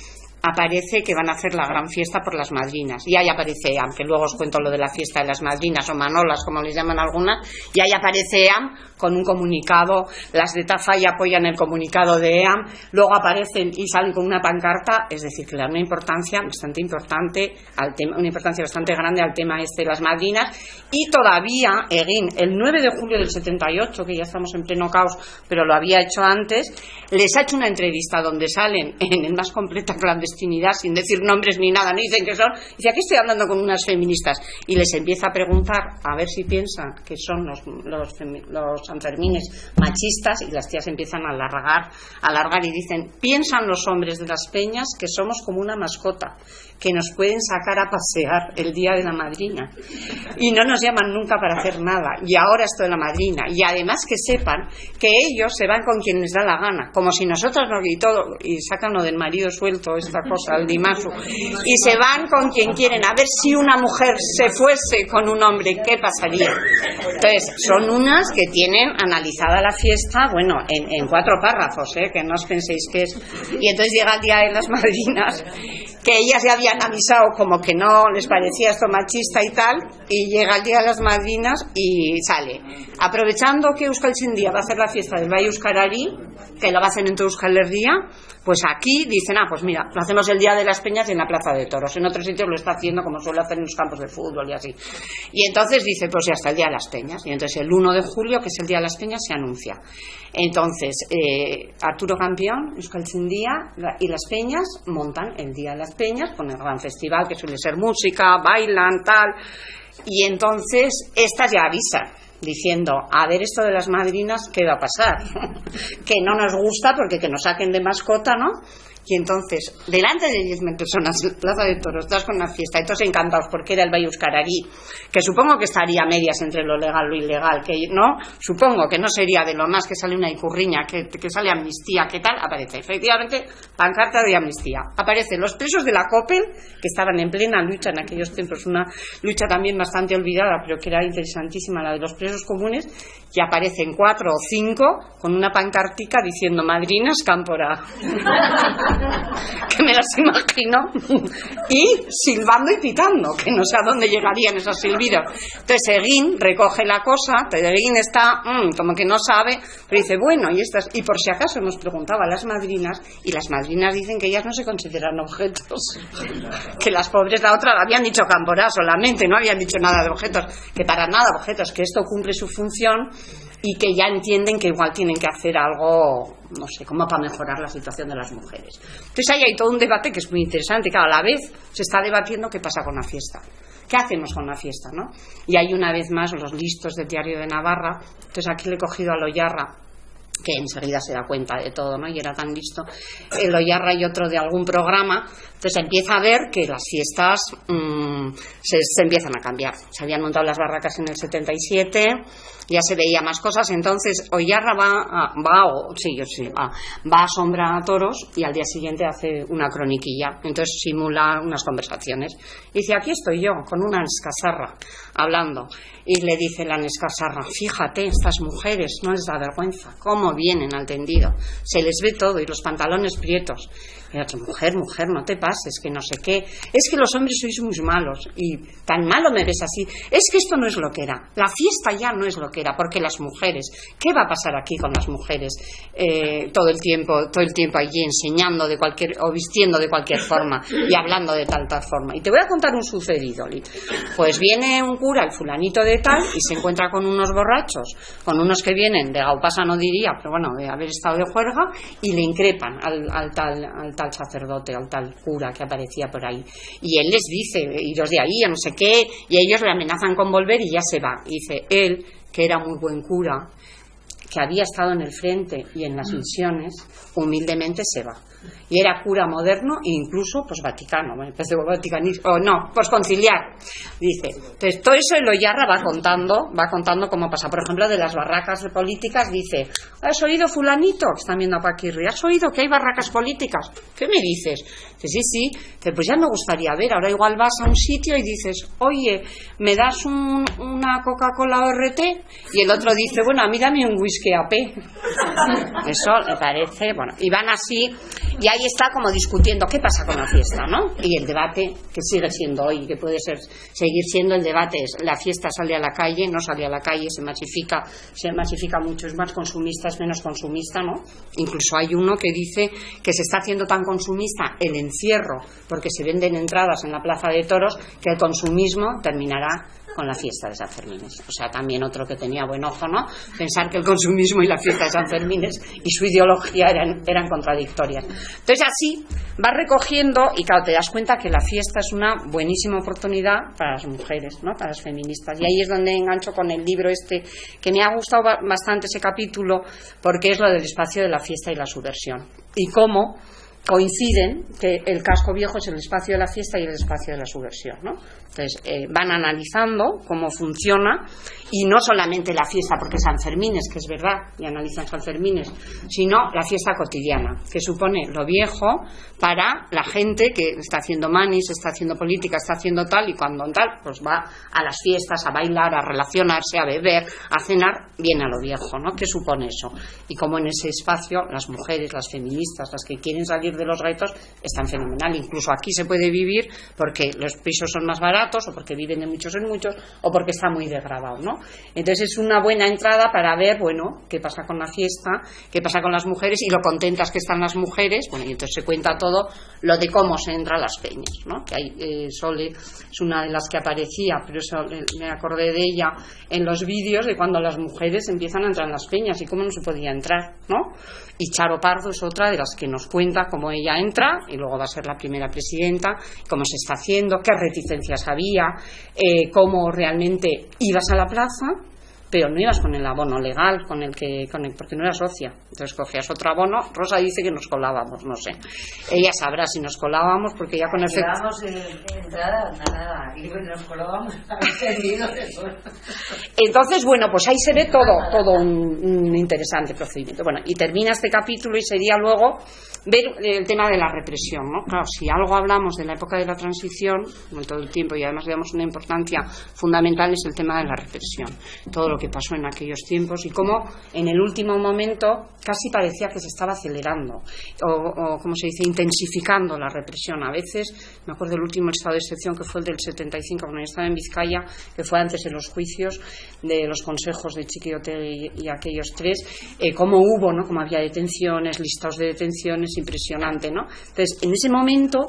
aparece que van a hacer la gran fiesta por las madrinas, y ahí aparece EAM, que luego os cuento lo de la fiesta de las madrinas o manolas, como les llaman algunas, y ahí aparece EAM con un comunicado, las de Tafalla apoyan el comunicado de EAM, luego aparecen y salen con una pancarta, es decir, que le dan una importancia bastante importante al tema, una importancia bastante grande al tema este de las madrinas. Y todavía Egin, el 9 de julio del 78, que ya estamos en pleno caos, pero lo había hecho antes, les ha hecho una entrevista donde salen en más completa clandestinidad, sin decir nombres ni nada, ni dicen que son, dice, aquí estoy hablando con unas feministas, y les empieza a preguntar a ver si piensan que son los Sanfermines machistas, y las tías empiezan a alargar y dicen, piensan los hombres de las peñas que somos como una mascota, que nos pueden sacar a pasear el día de la madrina y no nos llaman nunca para hacer nada, y ahora esto de la madrina, y además que sepan que ellos se van con quien les da la gana, como si nosotros y sacan lo del marido suelto, esta cosa, el dimasu, y se van con quien quieren. A ver si una mujer se fuese con un hombre, ¿qué pasaría? Entonces, son unas que tienen analizada la fiesta, bueno, en 4 párrafos, que no os penséis que es. Y entonces llega el día de las madrinas, que ellas ya habían avisado como que no les parecía esto machista y tal, y llega el día de las madrinas y sale, aprovechando que Euskaltzaindia va a hacer la fiesta del Bai Euskarari, que lo va a hacer en todo Euskal Herria, pues aquí dicen, pues mira, lo hacemos el día de las peñas y en la plaza de toros, en otros sitios lo está haciendo como suele hacer en los campos de fútbol y así, y entonces dice, pues ya está el día de las peñas, y entonces el 1 de julio, que es el día de las peñas, se anuncia. Entonces Arturo Campión, Euskaltzaindia y las peñas montan el día de las peñas con el gran festival que suele ser música, bailan, tal, y entonces estas ya avisan diciendo, a ver esto de las madrinas, ¿qué va a pasar? Que no nos gusta porque que nos saquen de mascota, ¿no? Y entonces, delante de 10.000 personas, plaza de toros, estás con una fiesta, y todos encantados porque era el Bai Euskarari, que supongo que estaría a medias entre lo legal y lo ilegal, que no, supongo que no sería de lo más que sale una icurriña, que sale amnistía, ¿qué tal? Aparece, efectivamente, pancarta de amnistía. Aparecen los presos de la COPEL, que estaban en plena lucha en aquellos tiempos, una lucha también bastante olvidada, pero que era interesantísima, la de los presos comunes, y aparecen 4 o 5 con una pancartica diciendo madrinas cámpora. Que me las imagino, y silbando y pitando, que no sé a dónde llegarían esos silbidos. Entonces Egin recoge la cosa, Egin está como que no sabe, pero dice, bueno, y por si acaso hemos preguntado a las madrinas, y las madrinas dicen que ellas no se consideran objetos, que las pobres, la otra habían dicho cámpora solamente, no habían dicho nada de objetos, que para nada objetos, que esto cumple su función y que ya entienden que igual tienen que hacer algo, no sé, como para mejorar la situación de las mujeres. Entonces ahí hay todo un debate que es muy interesante, que a la vez se está debatiendo qué pasa con la fiesta, qué hacemos con la fiesta, ¿no? Y hay una vez más los listos del Diario de Navarra. Entonces aquí le he cogido a Loyarra, que enseguida se da cuenta de todo, ¿no? Y era tan listo, el Loyarra y otro de algún programa. Entonces empieza a ver que las fiestas se empiezan a cambiar. Se habían montado las barracas en el 77, ya se veía más cosas. Entonces Oyarra va a Sombra a Toros y al día siguiente hace una croniquilla. Entonces simula unas conversaciones. Y dice, aquí estoy yo con una escasarra hablando. Y le dice la escasarra, fíjate, estas mujeres, no les da vergüenza, cómo vienen al tendido. Se les ve todo y los pantalones prietos. Y la otra, mujer, no te pases, que no sé qué. Es que los hombres sois muy malos y tan malo me ves así. Es que esto no es lo que era. La fiesta ya no es lo que era, porque las mujeres, ¿qué va a pasar aquí con las mujeres todo el tiempo allí enseñando o vistiendo de cualquier forma y hablando de tal forma? Y te voy a contar un sucedido, Li. Pues viene un cura, el fulanito de tal, y se encuentra con unos borrachos, con unos que vienen de Gaupasa, no diría, pero bueno, de haber estado de juerga, y le increpan al tal sacerdote, al tal cura que aparecía por ahí, y él les dice, iros de ahí, a no sé qué, y ellos le amenazan con volver y ya se va. Y dice él, que era muy buen cura, que había estado en el frente y en las misiones, humildemente se va. Y era cura moderno e incluso vaticano, posconciliar, dice. Entonces todo eso el Oyarra va contando cómo pasa. Por ejemplo, de las barracas políticas dice, ¿has oído fulanito? Que están viendo a Paquirri, ¿has oído que hay barracas políticas? ¿Qué me dices? Dice, sí. Dice, pues ya me gustaría ver. Ahora igual vas a un sitio y dices, oye, ¿me das una Coca-Cola ORT? Y el otro dice, bueno, a mí dame un whisky AP. Eso me parece, bueno, y van así. Y ahí está como discutiendo qué pasa con la fiesta, ¿no? Y el debate que sigue siendo hoy, que puede seguir siendo el debate, es la fiesta sale a la calle, no sale a la calle, se masifica mucho, es más consumista, es menos consumista, ¿no? Incluso hay uno que dice que se está haciendo tan consumista el encierro, porque se venden entradas en la Plaza de Toros, que el consumismo terminará con la fiesta de San Fermines. O sea, también otro que tenía buen ojo, ¿no? Pensar que el consumismo y la fiesta de San Fermines y su ideología eran contradictorias. Entonces así vas recogiendo y claro, te das cuenta que la fiesta es una buenísima oportunidad para las mujeres, ¿no? Para las feministas. Y ahí es donde engancho con el libro este, que me ha gustado bastante ese capítulo, porque es lo del espacio de la fiesta y la subversión. Y cómo coinciden que el casco viejo es el espacio de la fiesta y el espacio de la subversión, ¿no? Entonces van analizando cómo funciona, y no solamente la fiesta porque San Fermines, que es verdad, y analizan San Fermines, sino la fiesta cotidiana, que supone lo viejo para la gente que está haciendo manis, está haciendo política, está haciendo tal, y cuando tal, pues va a las fiestas, a bailar, a relacionarse, a beber, a cenar, viene a lo viejo, ¿no? ¿Qué supone eso? Y cómo en ese espacio las mujeres, las feministas, las que quieren salir de los guetos, están fenomenal. Incluso aquí se puede vivir porque los pisos son más baratos, o porque viven de muchos en muchos, o porque está muy degradado, ¿no? Entonces es una buena entrada para ver, bueno, qué pasa con la fiesta, qué pasa con las mujeres y lo contentas que están las mujeres. Bueno, y entonces se cuenta todo lo de cómo se entra a las peñas, ¿no? Que hay, Sole es una de las que aparecía, pero eso me acordé de ella en los vídeos de cuando las mujeres empiezan a entrar en las peñas y cómo no se podía entrar, ¿no? Y Charo Pardo es otra de las que nos cuenta cómo ella entra y luego va a ser la primera presidenta, cómo se está haciendo, qué reticencias había, cómo realmente ibas a la plaza, pero no ibas con el abono legal, porque no eras socia. Entonces cogías otro abono. Rosa dice que nos colábamos, no sé. Ella sabrá si nos colábamos, porque ya con efecto. Llevábamos entrada, nada, y nos colábamos entendidos eso. Entonces, bueno, pues ahí se ve todo un interesante procedimiento. Bueno, y termina este capítulo y sería luego ver el tema de la represión, ¿no? Claro, si algo hablamos de la época de la transición, en todo el tiempo, y además le damos una importancia fundamental, es el tema de la represión. Todo lo que pasó en aquellos tiempos y cómo en el último momento casi parecía que se estaba acelerando o como se dice, intensificando la represión. A veces, me acuerdo del último estado de excepción, que fue el del 75, cuando yo estaba en Vizcaya, que fue antes de los juicios de los consejos de Chiquiote y aquellos tres, cómo hubo, ¿no? Cómo había detenciones, listados de detenciones, impresionante, ¿no? Entonces, en ese momento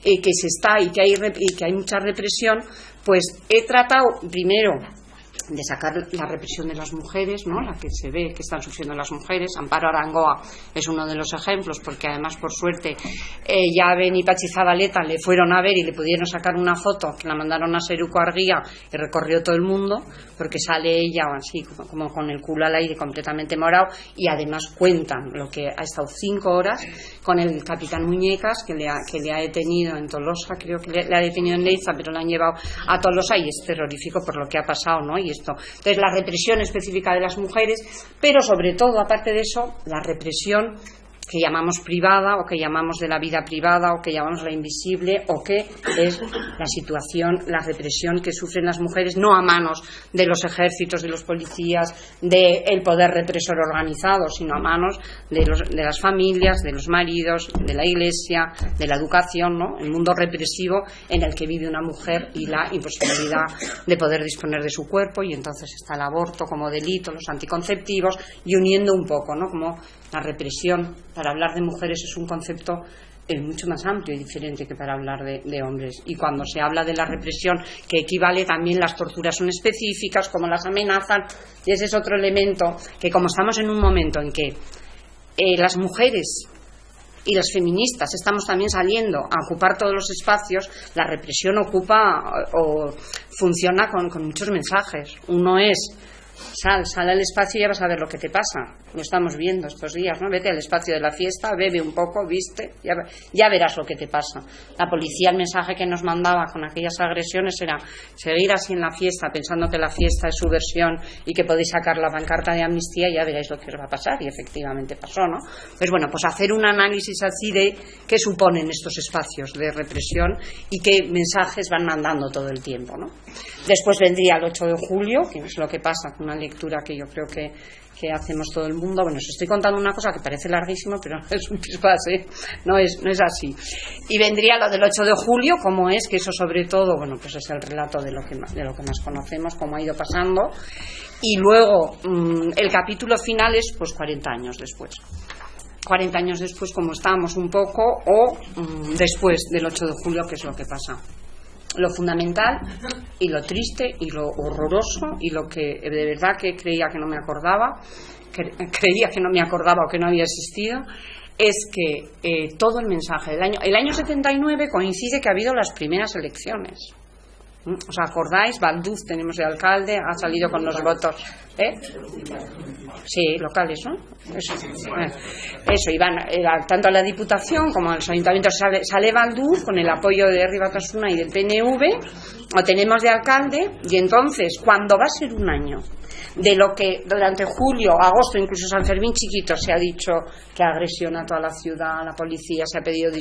que se está y que hay mucha represión, pues he tratado primero de sacar la represión de las mujeres, ¿no? La que se ve que están sufriendo las mujeres. Amparo Arangoa es uno de los ejemplos, porque además, por suerte, Yaben y Patxi Zabaleta le fueron a ver y le pudieron sacar una foto que la mandaron a Seruko Argia y recorrió todo el mundo, porque sale ella así como con el culo al aire, completamente morado, y además cuentan lo que ha estado 5 horas con el capitán Muñecas, que le ha detenido en Tolosa, creo que le ha detenido en Leiza, pero le han llevado a Tolosa, y es terrorífico por lo que ha pasado, ¿no? Y esto. Entonces, la represión específica de las mujeres, pero sobre todo, aparte de eso, la represión que llamamos privada, o que llamamos de la vida privada, o que llamamos la invisible, o que es la situación, la represión que sufren las mujeres, no a manos de los ejércitos, de los policías, del poder represor organizado, sino a manos de las familias, de los maridos, de la iglesia, de la educación, ¿no? El mundo represivo en el que vive una mujer y la imposibilidad de poder disponer de su cuerpo, y entonces está el aborto como delito, los anticonceptivos, y uniendo un poco, ¿no? Como la represión, para hablar de mujeres es un concepto mucho más amplio y diferente que para hablar de hombres. Y cuando se habla de la represión, que equivale, también las torturas son específicas, como las amenazan, y ese es otro elemento que, como estamos en un momento en que las mujeres y las feministas estamos también saliendo a ocupar todos los espacios, la represión ocupa o funciona con muchos mensajes. Uno es: sal al espacio y ya vas a ver lo que te pasa. Lo estamos viendo estos días, ¿no? Vete al espacio de la fiesta, bebe un poco, viste, ya verás lo que te pasa. La policía, el mensaje que nos mandaba con aquellas agresiones era: seguir así en la fiesta, pensando que la fiesta es subversión y que podéis sacar la pancarta de amnistía y ya veréis lo que os va a pasar. Y efectivamente pasó, ¿no? Pues bueno, pues hacer un análisis así de qué suponen estos espacios de represión y qué mensajes van mandando todo el tiempo, ¿no? Después vendría el 8 de julio, que es lo que pasa una lectura que yo creo que hacemos todo el mundo. Bueno, os estoy contando una cosa que parece larguísimo, pero no es un pispás, no es así. Y vendría lo del 8 de julio, como es, que eso sobre todo, bueno, pues es el relato de lo que más conocemos, cómo ha ido pasando. Y luego, el capítulo final es, pues, 40 años después. 40 años después, como estábamos un poco, o después del 8 de julio, que es lo que pasa. Lo fundamental y lo triste y lo horroroso y lo que de verdad que creía que no me acordaba o que no había existido, es que todo el mensaje del año 79 coincide que ha habido las primeras elecciones. ¿Os acordáis? Valduz tenemos de alcalde, ha salido con los votos, sí, locales, ¿no? Eso, y van tanto a la Diputación como a los ayuntamientos, sale Valduz con el apoyo de Herri Batasuna y del PNV, lo tenemos de alcalde, y entonces, cuando va a ser un año de lo que durante julio, agosto, incluso San Fermín chiquito, se ha dicho que agresión a toda la ciudad, a la policía, se ha pedido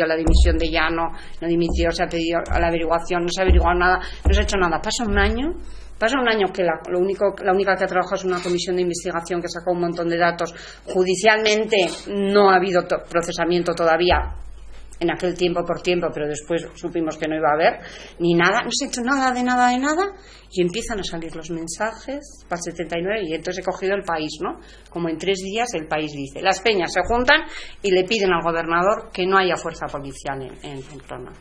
la dimisión de Llano, no dimitió, se ha pedido la averiguación, no se ha averiguado nada, no se ha hecho nada. Pasa un año que la única que ha trabajado es una comisión de investigación que sacó un montón de datos. Judicialmente no ha habido procesamiento todavía en aquel tiempo, pero después supimos que no iba a haber ni nada, no se ha hecho nada de nada, y empiezan a salir los mensajes para el 79, y entonces he cogido El País, ¿no? Como en 3 días El País dice: las peñas se juntan y le piden al gobernador que no haya fuerza policial en Pamplona.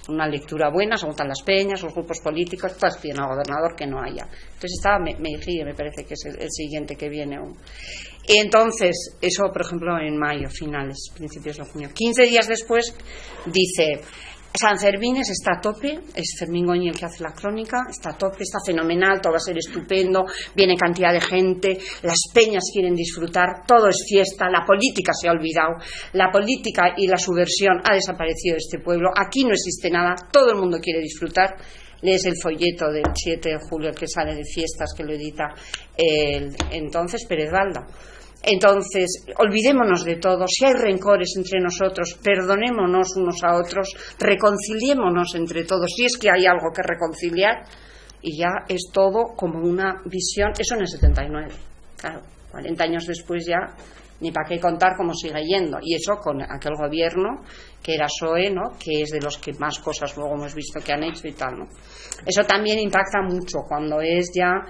Una lectura buena, se juntan las peñas, los grupos políticos, todas piden al gobernador que no haya. Entonces estaba Mejía, me parece que es el siguiente que viene aún. Y entonces, eso por ejemplo en mayo, finales, principios de junio. 15 días después dice: San Fermín está a tope, es Fermín Goñi el que hace la crónica, está a tope, está fenomenal, todo va a ser estupendo, viene cantidad de gente, las peñas quieren disfrutar, todo es fiesta, la política se ha olvidado, la política y la subversión ha desaparecido de este pueblo, aquí no existe nada, todo el mundo quiere disfrutar. Lees el folleto del 7 de julio que sale de fiestas, que lo edita entonces Pérez Balda. Entonces, olvidémonos de todo, si hay rencores entre nosotros, perdonémonos unos a otros, reconciliémonos entre todos, si es que hay algo que reconciliar, y ya es todo como una visión. Eso en el 79, claro, 40 años después ya ni para qué contar cómo sigue yendo, y eso con aquel gobierno que era PSOE, ¿no? Que es de los que más cosas luego hemos visto que han hecho y tal, ¿no? Eso también impacta mucho cuando es ya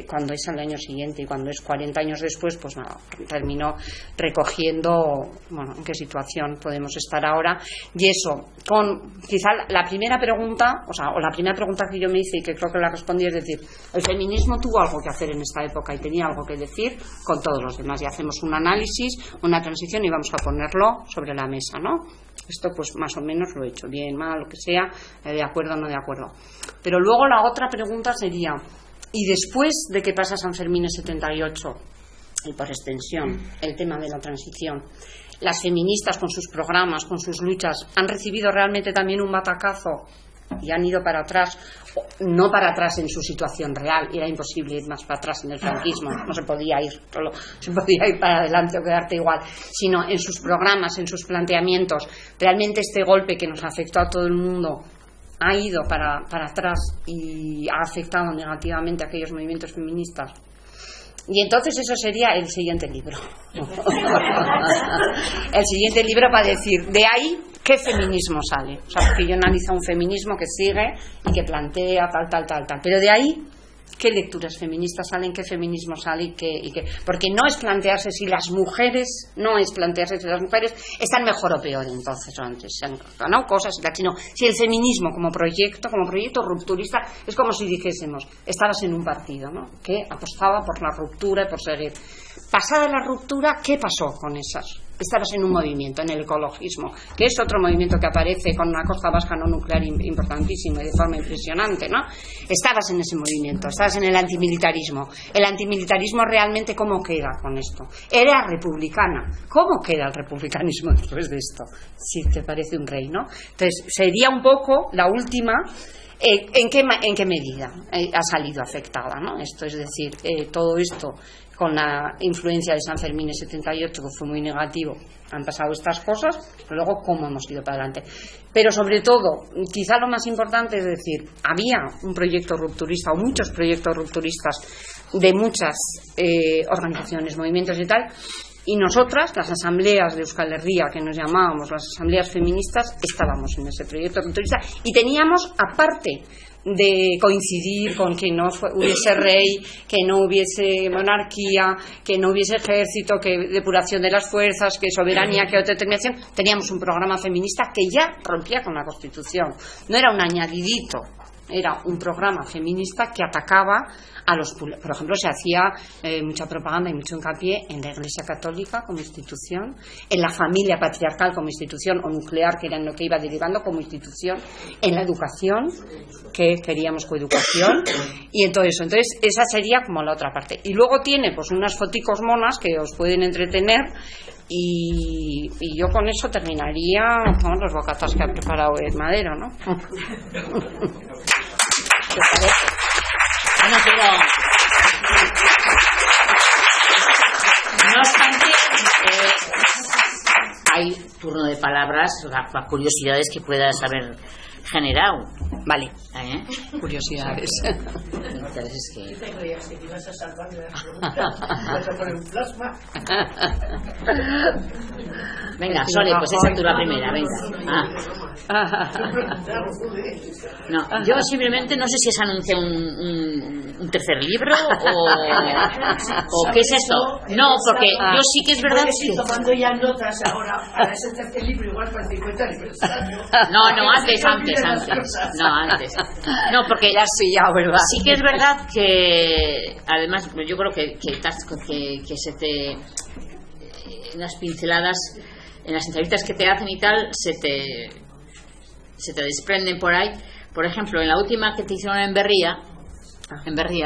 cuando es al año siguiente, y cuando es 40 años después, pues nada, terminó recogiendo, bueno, en qué situación podemos estar ahora. Y eso, con quizá la primera pregunta, o la primera pregunta que yo me hice y que creo que la respondí, es decir, el feminismo tuvo algo que hacer en esta época y tenía algo que decir con todos los demás, y hacemos un análisis, una transición, y vamos a ponerlo sobre la mesa, ¿no? Esto pues más o menos lo he hecho, bien, mal, lo que sea, de acuerdo o no de acuerdo. Pero luego la otra pregunta sería: y después de que pasa San Fermín en 78, y por extensión el tema de la transición, las feministas con sus programas, con sus luchas, han recibido realmente también un batacazo y han ido para atrás, no para atrás en su situación real, era imposible ir más para atrás en el franquismo, no se podía ir, solo se podía ir para adelante o quedarte igual, sino en sus programas, en sus planteamientos. Realmente este golpe que nos afectó a todo el mundo ha ido para atrás y ha afectado negativamente a aquellos movimientos feministas. Y entonces eso sería el siguiente libro. El siguiente libro va a decir, de ahí, ¿qué feminismo sale? O sea, porque yo analizo un feminismo que sigue y que plantea tal. Pero de ahí, ¿qué lecturas feministas salen? ¿Qué feminismo sale? ¿Y qué? Porque no es plantearse si las mujeres están mejor o peor entonces o antes, ¿no? Cosas, sino si el feminismo como proyecto rupturista, es como si dijésemos, estabas en un partido, ¿no? Que apostaba por la ruptura y por seguir. Pasada la ruptura, ¿qué pasó con esas? Estabas en un movimiento, en el ecologismo, que es otro movimiento que aparece con una costa vasca no nuclear importantísima y de forma impresionante, ¿no? Estabas en ese movimiento, estabas en el antimilitarismo. El antimilitarismo realmente, ¿cómo queda con esto? Era republicana. ¿Cómo queda el republicanismo después de esto? Si te parece un rey, ¿no? Entonces, sería un poco la última. ¿En qué medida ha salido afectada, ¿no? Esto, es decir, todo esto con la influencia de San Fermín en 78, que fue muy negativo, han pasado estas cosas, pero luego cómo hemos ido para adelante. Pero sobre todo, quizá lo más importante es decir, había un proyecto rupturista o muchos proyectos rupturistas de muchas organizaciones, movimientos y tal, y nosotras, las asambleas de Euskal Herria, que nos llamábamos las asambleas feministas, estábamos en ese proyecto rupturista y teníamos, aparte de coincidir con que no hubiese rey, que no hubiese monarquía, que no hubiese ejército, que depuración de las fuerzas, que soberanía, que autodeterminación, teníamos un programa feminista que ya rompía con la Constitución. No era un añadidito, era un programa feminista que atacaba a los... Por ejemplo, se hacía mucha propaganda y mucho hincapié en la Iglesia Católica como institución, en la familia patriarcal como institución o nuclear, que era en lo que iba derivando como institución, en la educación, que queríamos coeducación, y en todo eso. Entonces, esa sería como la otra parte. Y luego tiene pues unas foticos monas que os pueden entretener, y yo con eso terminaría con los bocatas que ha preparado el Madero, ¿no? ¿Qué parece? Bueno, pero no obstante, hay turno de palabras, las curiosidades que puedas haber generado. Vale, curiosidades. Entonces, ¿Qué te creías? ¿Que te ibas a salvar de las preguntas? ¿Vas a poner un plasma? venga, Sole, pues esa tú la primera, venga. No, yo simplemente no sé si se anuncia un tercer libro o qué es esto. No, porque yo sí que es verdad que... Estoy tomando ya notas ahora para ese tercer libro, igual para el 50 aniversario. No, antes. No, antes. No, porque ya sí, ya, ¿verdad? Sí que es verdad que, además, yo creo que se te... en las pinceladas, en las entrevistas que te hacen y tal, se te desprenden por ahí. Por ejemplo, en la última que te hicieron en Berría,